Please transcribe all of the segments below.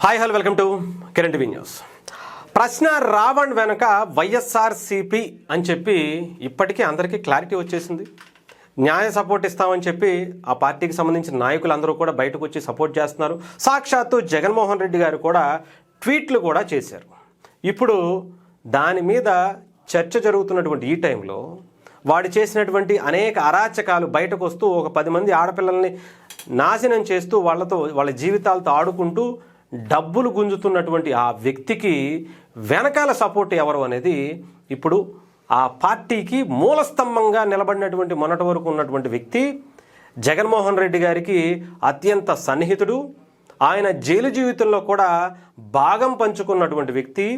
Hi hello welcome to Kiran TV news. ప్రశ్న రావణ్ వెనక వైఎస్ఆర్సీపీ అని చెప్పి ఇప్పటికీ అందరికీ క్లారిటీ వచ్చేసింది. న్యాయ సపోర్ట్ ఇస్తామని చెప్పి ఆ పార్టీకి సంబంధించిన నాయకులందరూ కూడా బయటకు వచ్చి సపోర్ట్ చేస్తున్నారు. సాక్షాత్తు జగన్మోహన్ రెడ్డి గారు కూడా ట్వీట్లు కూడా చేశారు. ఇప్పుడు దాని మీద చర్చ జరుగుతున్నటువంటి ఈ టైంలో వాడు చేసినటువంటి అనేక అరాచకాలు బయటకు వస్తూ ఒక 10 మంది ఆడపిల్లల్ని నాశనం చేస్తూ వాళ్ళ జీవితాలతో ఆడుకుంటూ డబ్బులు గుంజుతున్నటువంటి ఆ వ్యక్తికి వెనకాల సపోర్ట్ ఎవరు అనేది ఇప్పుడు ఆ పార్టీకి మూలస్తంభంగా నిలబడినటువంటి మొన్నటి వరకు ఉన్నటువంటి వ్యక్తి జగన్మోహన్ రెడ్డి గారికి అత్యంత సన్నిహితుడు. ఆయన జైలు జీవితంలో కూడా భాగం పంచుకున్నటువంటి వ్యక్తి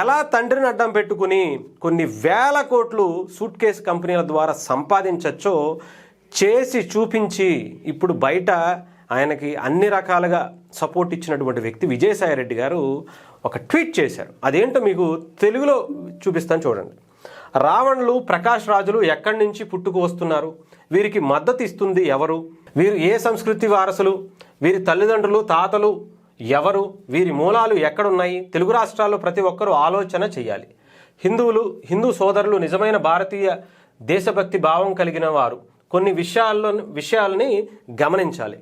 ఎలా తండ్రిని అడ్డం పెట్టుకుని కొన్ని వేల కోట్లు సూట్ కేసు కంపెనీల ద్వారా సంపాదించచ్చో చేసి చూపించి ఇప్పుడు బయట ఆయనకి అన్ని రకాలుగా సపోర్ట్ ఇచ్చినటువంటి వ్యక్తి విజయసాయిరెడ్డి గారు ఒక ట్వీట్ చేశారు. అదేంటో మీకు తెలుగులో చూపిస్తాను చూడండి. రావణులు, ప్రకాష్ రాజులు ఎక్కడి నుంచి పుట్టుకు వస్తున్నారు? వీరికి మద్దతు ఇస్తుంది ఎవరు? వీరు ఏ సంస్కృతి వారసులు? వీరి తల్లిదండ్రులు, తాతలు ఎవరు? వీరి మూలాలు ఎక్కడున్నాయి? తెలుగు రాష్ట్రాల్లో ప్రతి ఒక్కరూ ఆలోచన చేయాలి. హిందూ సోదరులు నిజమైన భారతీయ దేశభక్తి భావం కలిగిన వారు కొన్ని విషయాలని గమనించాలి.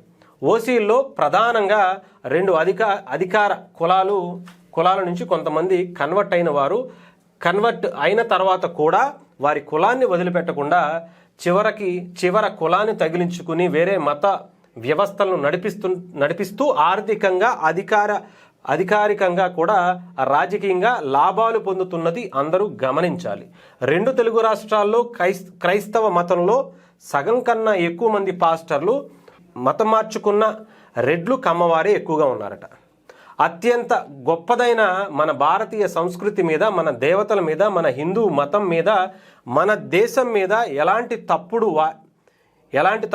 ఓసీల్లో ప్రధానంగా 2 అధికార కులాల నుంచి కొంతమంది కన్వర్ట్ అయిన వారు కన్వర్ట్ అయిన తర్వాత కూడా వారి కులాన్ని వదిలిపెట్టకుండా చివర కులాన్ని తగిలించుకుని వేరే మత వ్యవస్థలను నడిపిస్తూ ఆర్థికంగా అధికారికంగా కూడా రాజకీయంగా లాభాలు పొందుతున్నది అందరూ గమనించాలి. 2 తెలుగు రాష్ట్రాల్లో క్రైస్తవ మతంలో సగం కన్నా ఎక్కువ మంది పాస్టర్లు మతం మార్చుకున్న రెడ్లు, కమ్మవారే ఎక్కువగా ఉన్నారట. అత్యంత గొప్పదైన మన భారతీయ సంస్కృతి మీద, మన దేవతల మీద, మన హిందూ మతం మీద, మన దేశం మీద ఎలాంటి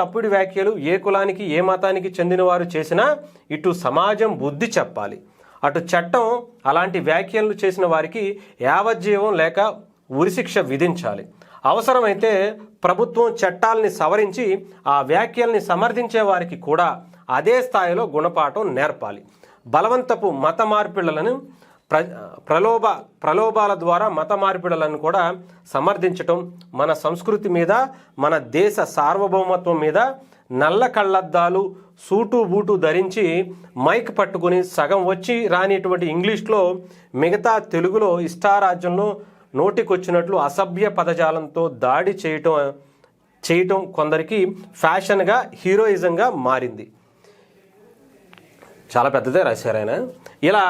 తప్పుడు వ్యాఖ్యలు ఏ కులానికి ఏ మతానికి చెందిన వారు చేసినా ఇటు సమాజం బుద్ధి చెప్పాలి, అటు చట్టం అలాంటి వ్యాఖ్యలు చేసిన వారికి యావజ్జీవం లేక ఉరిశిక్ష విధించాలి. అవసరమైతే ప్రభుత్వం చట్టాలని సవరించి ఆ వ్యాఖ్యల్ని సమర్థించే వారికి కూడా అదే స్థాయిలో గుణపాఠం నేర్పాలి. బలవంతపు మత మార్పిడులను ప్రలోభాల ద్వారా మత మార్పిడులను కూడా సమర్థించటం మన సంస్కృతి మీద, మన దేశ సార్వభౌమత్వం మీద నల్ల కళ్ళద్దాలు, సూటు బూటు ధరించి మైక్ పట్టుకుని సగం వచ్చి రానిటువంటి ఇంగ్లీష్లో మిగతా తెలుగులో ఇష్టారాజ్యంలో నోటికొచ్చినట్లు అసభ్య పదజాలంతో దాడి చేయటం కొందరికి ఫ్యాషన్గా, హీరోయిజంగా మారింది. చాలా పెద్దదే రాశారు ఆయన. ఇలా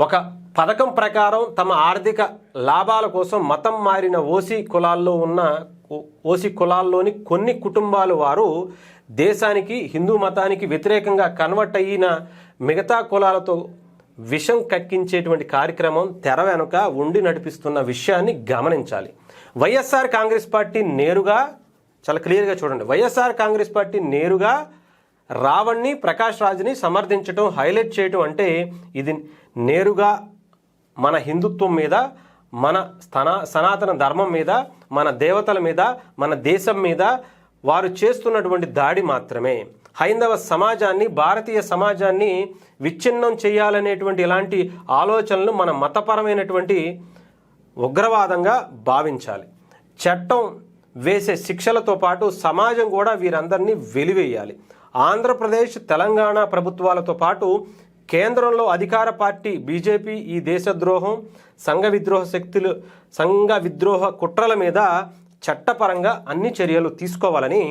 ఒక పథకం ప్రకారం తమ ఆర్థిక లాభాల కోసం మతం మారిన ఓసీ కులాల్లోని కొన్ని కుటుంబాల వారు దేశానికి, హిందూ మతానికి వ్యతిరేకంగా కన్వర్ట్ అయిన మిగతా కులాలతో విషం కక్కించేటువంటి కార్యక్రమం తెర వెనుక ఉండి నడిపిస్తున్న విషయాన్ని గమనించాలి. వైఎస్ఆర్ కాంగ్రెస్ పార్టీ నేరుగా, చాలా క్లియర్గా చూడండి, వైఎస్ఆర్ కాంగ్రెస్ పార్టీ నేరుగా రావణ్ని, ప్రకాష్ రాజ్ని సమర్థించడం, హైలైట్ చేయటం అంటే ఇది నేరుగా మన హిందుత్వం మీద, మన సనాతన ధర్మం మీద, మన దేవతల మీద, మన దేశం మీద వారు చేస్తున్నటువంటి దాడి మాత్రమే. హైందవ సమాజాన్ని, భారతీయ సమాజాన్ని విచ్ఛిన్నం చేయాలనేటువంటి ఇలాంటి ఆలోచనలు మన మతపరమైనటువంటి ఉగ్రవాదంగా భావించాలి. చట్టం వేసే శిక్షలతో పాటు సమాజం కూడా వీరందరినీ వెలివేయాలి. ఆంధ్రప్రదేశ్, తెలంగాణ ప్రభుత్వాలతో పాటు కేంద్రంలో అధికార పార్టీ బీజేపీ ఈ దేశద్రోహం, సంఘ విద్రోహ కుట్రల మీద చట్టపరంగా అన్ని చర్యలు తీసుకోవాలని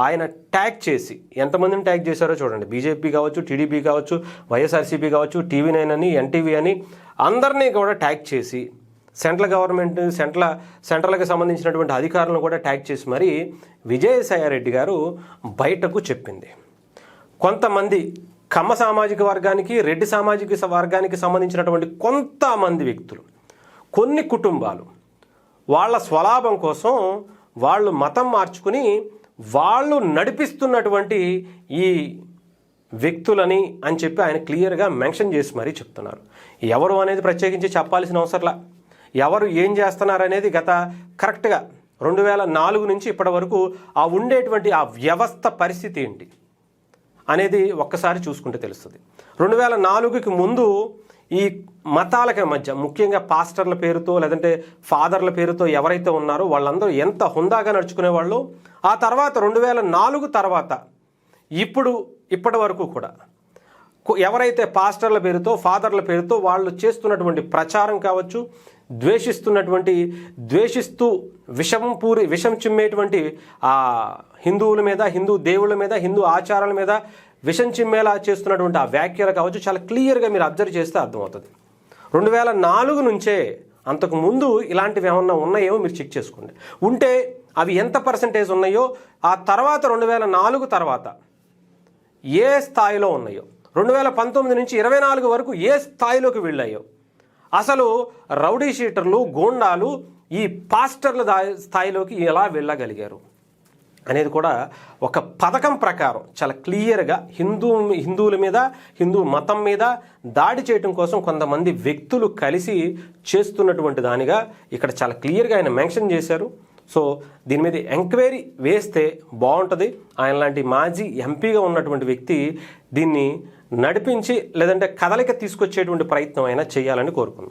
ఆయన ట్యాగ్ చేసి, ఎంతమందిని ట్యాగ్ చేశారో చూడండి. బీజేపీ కావచ్చు, టీడీపీ కావచ్చు, వైఎస్ఆర్సీపీ కావచ్చు, TV9 అని, ఎన్టీవీ అని అందరినీ కూడా ట్యాగ్ చేసి, సెంట్రల్ గవర్నమెంట్, సెంట్రల్కి సంబంధించినటువంటి అధికారులను కూడా ట్యాగ్ చేసి మరి విజయసాయిరెడ్డి గారు బయటకు చెప్పింది. కొంతమంది కమ్మ సామాజిక వర్గానికి, రెడ్డి సామాజిక వర్గానికి సంబంధించినటువంటి కొంతమంది వ్యక్తులు, కొన్ని కుటుంబాలు వాళ్ళ స్వలాభం కోసం వాళ్ళు మతం మార్చుకుని వాళ్ళు నడిపిస్తున్నటువంటి ఈ వ్యక్తులని అని చెప్పి ఆయన క్లియర్గా మెన్షన్ చేసి మరీ చెప్తున్నారు. ఎవరు అనేది ప్రత్యేకించి చెప్పాల్సిన అవసరంలా. ఎవరు ఏం చేస్తున్నారనేది గత కరెక్ట్గా 2004 నుంచి ఇప్పటి వరకు ఉండేటువంటి ఆ వ్యవస్థ పరిస్థితి ఏంటి అనేది ఒక్కసారి చూసుకుంటే తెలుస్తుంది. 2004కి ముందు ఈ మతాలకి మధ్య ముఖ్యంగా పాస్టర్ల పేరుతో లేదంటే ఫాదర్ల పేరుతో ఎవరైతే ఉన్నారో వాళ్ళందరూ ఎంత హుందాగా నడుచుకునే వాళ్ళు. ఆ తర్వాత 2004 తర్వాత ఇప్పటి వరకు కూడా ఎవరైతే పాస్టర్ల పేరుతో ఫాదర్ల పేరుతో వాళ్ళు చేస్తున్నటువంటి ప్రచారం కావచ్చు, ద్వేషిస్తూ విషం చిమ్మేటువంటి ఆ హిందువుల మీద, హిందూ దేవుళ్ళ మీద, హిందూ ఆచారాల మీద విషం చిమ్మేలా చేస్తున్నటువంటి ఆ వ్యాఖ్యలు కావచ్చు, చాలా క్లియర్గా మీరు అబ్జర్వ్ చేస్తే అర్థమవుతుంది. 2004 నుంచే, అంతకుముందు ఇలాంటివి ఏమన్నా ఉన్నాయో మీరు చెక్ చేసుకోండి. ఉంటే అవి ఎంత పర్సంటేజ్ ఉన్నాయో, ఆ తర్వాత 2004 తర్వాత ఏ స్థాయిలో ఉన్నాయో, 2019 నుంచి 24 వరకు ఏ స్థాయిలోకి వెళ్ళాయో, అసలు రౌడీ షీటర్లు, గూండాలు ఈ పాస్టర్ల స్థాయిలోకి ఎలా వెళ్ళగలిగారు అనేది కూడా ఒక పథకం ప్రకారం చాలా క్లియర్గా హిందువుల మీద, హిందూ మతం మీద దాడి చేయడం కోసం కొంతమంది వ్యక్తులు కలిసి చేస్తున్నటువంటి దానిగా ఇక్కడ చాలా క్లియర్గా ఆయన మెన్షన్ చేశారు. సో దీని మీద ఎంక్వైరీ వేస్తే బాగుంటుంది. ఆయన లాంటి మాజీ ఎంపీగా ఉన్నటువంటి వ్యక్తి దీన్ని నడిపించి లేదంటే కదలిక తీసుకొచ్చేటువంటి ప్రయత్నం అయినా చేయాలని కోరుకుందాం.